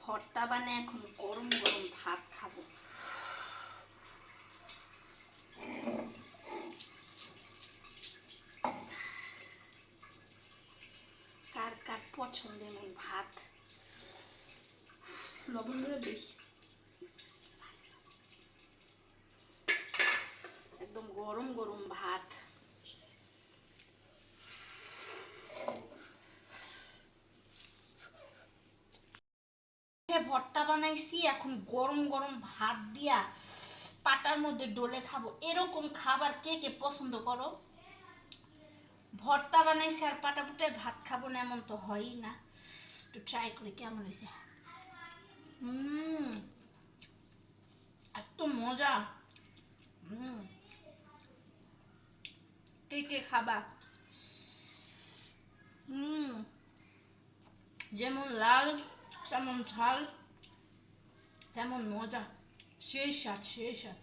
ভর্তা বানিয়ে এখন গরম গরম ভাত খাবো। কার কার পছন্দ এমন ভাত? লবণ দিয়ে দিই। একদম গরম গরম ভাত। ভর্তা বানাইছি, এখন গরম গরম ভাত দিয়া পাটার মধ্যে ডলে খাবো। এরকম খাবার কে কে পছন্দ করো? ভর্তা বানাইছি আর পাটা পুটে ভাত খাবো না, এমন তো হয়ই না। একটু ট্রাই করি কেমন হয়েছে। এত মজা। কে কে খাবা? যেমন লাল তেমন ঝাল তেমন মজা, সেই স্বাদ সেই স্বাদ।